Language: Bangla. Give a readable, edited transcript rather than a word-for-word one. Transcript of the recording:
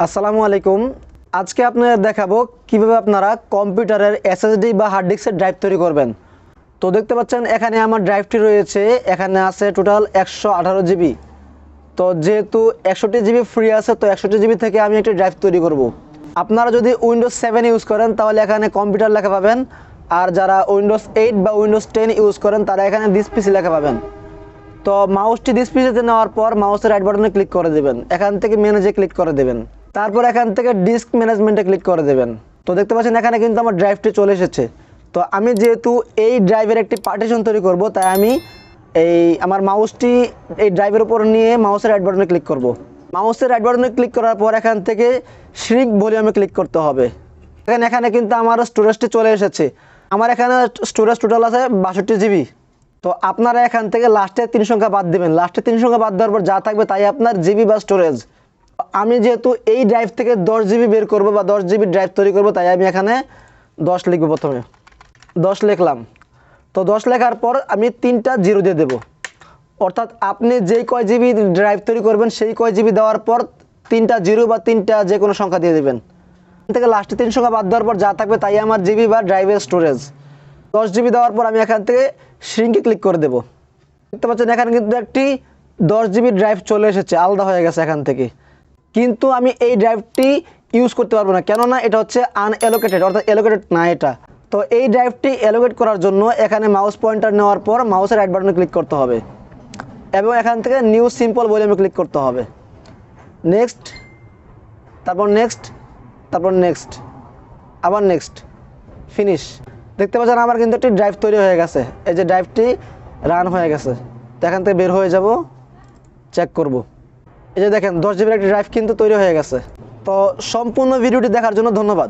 আসসালামু আলাইকুম। আজকে আপনাদের দেখাবো কিভাবে আপনারা কম্পিউটারের এসএসডি বা হার্ড ডিস্কের ড্রাইভ তৈরি করবেন। তো দেখতে পাচ্ছেন এখানে আমার ড্রাইভটি রয়েছে, এখানে আছে টোটাল 118 জিবি। তো যেহেতু 61 জিবি ফ্রি আছে, তো 61 জিবি থেকে আমি একটি ড্রাইভ তৈরি করব। আপনারা যদি উইন্ডোজ 7 ইউজ করেন তাহলে এখানে কম্পিউটার লেখা পাবেন, আর যারা উইন্ডোজ 8 বা উইন্ডোজ 10 ইউজ করেন তারা এখানে দিস পিসি লেখা পাবেন। তো মাউসটি দিস পিসিতে নেওয়ার পর মাউসের রাইট বাটনে ক্লিক করে দেবেন, এখান থেকে ম্যানেজে ক্লিক করে দেবেন, তারপর এখান থেকে ডিস্ক ম্যানেজমেন্টে ক্লিক করে দেবেন। তো দেখতে পাচ্ছেন এখানে কিন্তু আমার ড্রাইভটি চলে এসেছে। তো আমি যেহেতু এই ড্রাইভের একটি পার্টিশন তৈরি করব, তাই আমি আমার মাউসটি এই ড্রাইভের উপর নিয়ে মাউসের রাইট বাটনে ক্লিক করব। মাউসের রাইট বাটনে ক্লিক করার পর এখান থেকে শ্রিঙ্ক ভলিউমে ক্লিক করতে হবে। এখানে কিন্তু আমার স্টোরেজটি চলে এসেছে। আমার এখানে স্টোরেজ টোটাল আছে 62 জিবি। তো আপনারা এখান থেকে লাস্টে 3 সংখ্যা বাদ দেবেন। লাস্টে 3 সংখ্যা বাদ দেওয়ার পর যা থাকবে তাই আপনার জিবি বা স্টোরেজ। আমি যেহেতু এই ড্রাইভ থেকে 10 জিবি বের করব বা 10 জিবি ড্রাইভ তৈরি করব, তাই আমি এখানে 10 লিখব। প্রথমে 10 লিখলাম। তো 10 লেখার পর আমি 3টা জিরো দিয়ে দেব, অর্থাৎ আপনি যেই কয় জিবি ড্রাইভ তৈরি করবেন সেই কয় জিবি দেওয়ার পর 3টা জিরো বা 3টা যে কোনো সংখ্যা দিয়ে দেবেন। এখান থেকে লাস্টে 3 সংখ্যা বাদ দেওয়ার পর যা থাকবে তাই আমার জিবি বা ড্রাইভের স্টোরেজ। 10 জিবি দেওয়ার পর আমি এখান থেকে শ্রিঙ্কে ক্লিক করে দেব। দেখতে পাচ্ছেন এখানে কিন্তু একটি 10 জিবি ড্রাইভ চলে এসেছে, আলাদা হয়ে গেছে এখান থেকে। কিন্তু আমি এই ড্রাইভটি ইউজ করতে পারবো না, কেননা এটা হচ্ছে আনঅ্যালোকেটেড, অর্থাৎ অ্যালোকেটেড না এটা। তো এই ড্রাইভটি অ্যালোকেট করার জন্য এখানে মাউস পয়েন্টার নেওয়ার পর মাউসের রাইট বাটনে ক্লিক করতে হবে এবং এখান থেকে নিউ সিম্পল ভলিউমে ক্লিক করতে হবে। নেক্সট, তারপর নেক্সট, তারপর নেক্সট, আবার নেক্সট, ফিনিশ। দেখতে পাচ্ছেন আমার কিন্তু একটি ড্রাইভ তৈরি হয়ে গেছে। এই যে ড্রাইভটি রান হয়ে গেছে। তো এখান থেকে বের হয়ে যাব, চেক করব। এই যে দেখেন 10 জিবির একটি ড্রাইভ কিন্তু তৈরি হয়ে গেছে। তো সম্পূর্ণ ভিডিওটি দেখার জন্য ধন্যবাদ।